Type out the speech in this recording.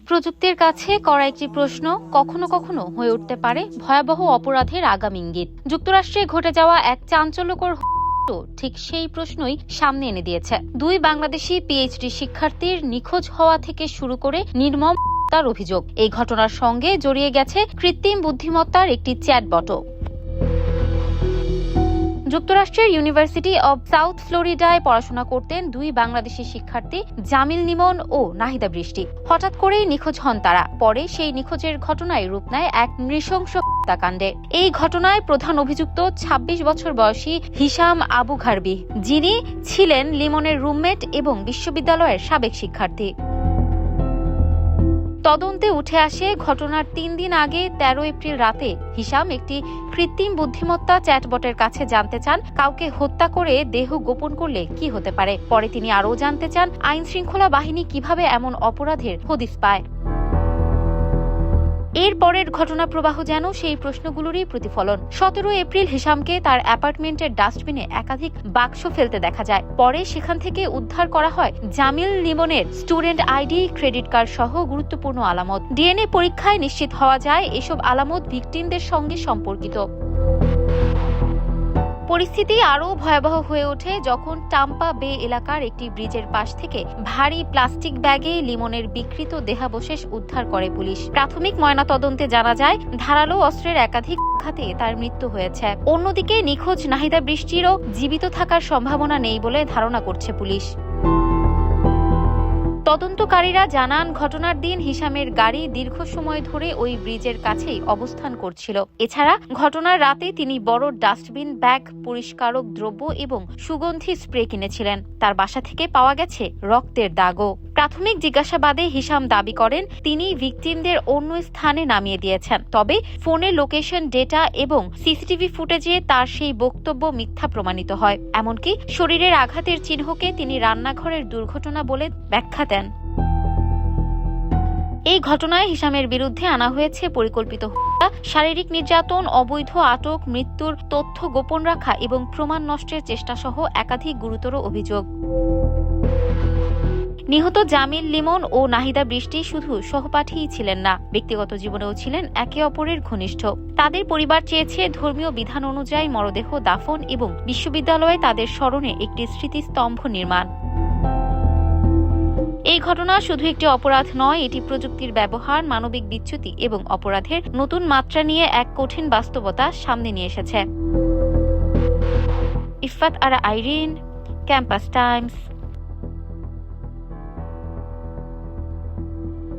প্রযুক্তির কাছে করা একটি প্রশ্ন কখনো কখনো হয়ে উঠতে পারে ভয়াবহ অপরাধের আগাম ইঙ্গিত। যুক্তরাষ্ট্রে ঘটে যাওয়া এক চাঞ্চল্যকর ঠিক সেই প্রশ্নই সামনে এনে দিয়েছে। দুই বাংলাদেশি পিএইচডি শিক্ষার্থীর নিখোঁজ হওয়া থেকে শুরু করে নির্মম তার অভিযোগ। এই ঘটনার সঙ্গে জড়িয়ে গেছে কৃত্রিম বুদ্ধিমত্তার একটি চ্যাটবটও। যুক্তরাষ্ট্রের ইউনিভার্সিটি অব সাউথ ফ্লোরিডায় পড়াশোনা করতেন দুই বাংলাদেশি শিক্ষার্থী জামিল লিমন ও নাহিদা বৃষ্টি। হঠাৎ করেই নিখোঁজ হন তারা। পরে সেই নিখোঁজের ঘটনায় রূপ নেয় এক নৃশংস হত্যাকাণ্ডে। এই ঘটনায় প্রধান অভিযুক্ত ২৬ বছর বয়সী হিশাম আবু ঘারবি, যিনি ছিলেন লিমনের রুমমেট এবং বিশ্ববিদ্যালয়ের সাবেক শিক্ষার্থী। তদন্তে উঠে আসে ঘটনার ৩ দিন আগে ১৩ এপ্রিল রাতে হিশাম একটি কৃত্রিম বুদ্ধিমত্তা চ্যাটবটের কাছে জানতে চান কাউকে হত্যা করে দেহ গোপন করলে কি হতে পারে। পরে তিনি আরও জানতে চান আইন শৃঙ্খলা বাহিনী কিভাবে এমন অপরাধের হদিস পায়। এর পরের ঘটনা প্রবাহ যেন সেই প্রশ্নগুলোরই প্রতিফলন। ১৭ এপ্রিল হিশামকে তার অ্যাপার্টমেন্টের ডাস্টবিনে একাধিক বাক্স ফেলতে দেখা যায়। পরে সেখান থেকে উদ্ধার করা হয় জামিল লিমনের স্টুডেন্ট আইডি, ক্রেডিট কার্ড সহ গুরুত্বপূর্ণ আলামত। ডিএনএ পরীক্ষায় নিশ্চিত হওয়া যায় এসব আলামত ভিকটিমদের সঙ্গে সম্পর্কিত। পরিস্থিতি আরও ভয়াবহ হয়ে ওঠে যখন টাম্পা বে এলাকার একটি ব্রিজের পাশ থেকে ভারী প্লাস্টিক ব্যাগে লিমনের বিকৃত দেহাবশেষ উদ্ধার করে পুলিশ। প্রাথমিক ময়নাতদন্তে জানা যায় ধারালো অস্ত্রের একাধিক আঘাতে তার মৃত্যু হয়েছে। অন্যদিকে নিখোঁজ নাহিদা বৃষ্টিরও জীবিত থাকার সম্ভাবনা নেই বলে ধারণা করছে পুলিশ। তদন্তকারীরা জানান ঘটনার দিন হিশামের গাড়ি দীর্ঘ সময় ধরে ওই ব্রিজের কাছেই অবস্থান করছিল। এছাড়া ঘটনার রাতে তিনি বড় ডাস্টবিন, ব্যাগ, পরিষ্কারক দ্রব্য এবং সুগন্ধি স্প্রে কিনেছিলেন। তার বাসা থেকে পাওয়া গেছে রক্তের দাগও। প্রাথমিক জিজ্ঞাসাবাদে হিশাম দাবি করেন তিনি ভিকটিমদের অন্য স্থানে নামিয়ে দিয়েছেন। তবে ফোনের লোকেশন ডেটা এবং সিসিটিভি ফুটেজে তার সেই বক্তব্য মিথ্যা প্রমাণিত হয়। এমনকি শরীরের আঘাতের চিহ্নকে তিনি রান্নাঘরের দুর্ঘটনা বলে ব্যাখ্যা দেন। এই ঘটনায় হিশামের বিরুদ্ধে আনা হয়েছে পরিকল্পিত হত্যা, শারীরিক নির্যাতন, অবৈধ আটক, মৃত্যুর তথ্য গোপন রাখা এবং প্রমাণ নষ্টের চেষ্টা সহ একাধিক গুরুতর অভিযোগ। নিহত জামিল লিমন ও নাহিদা বৃষ্টি শুধু সহপাঠীই ছিলেন না, ব্যক্তিগত জীবনেও ছিলেন একে অপরের ঘনিষ্ঠ। তাদের পরিবার চেয়েছে ধর্মীয় বিধান অনুযায়ী মরদেহ দাফন এবং বিশ্ববিদ্যালয়ে তাদের স্মরণে একটি স্মৃতিস্তম্ভ নির্মাণ। এই ঘটনা শুধু একটি অপরাধ নয়, এটি প্রযুক্তির ব্যবহার, মানবিক বিচ্যুতি এবং অপরাধের নতুন মাত্রা নিয়ে এক কঠিন বাস্তবতা সামনে নিয়ে এসেছে। ইফাত আরা আইরিন, ক্যাম্পাস টাইমস।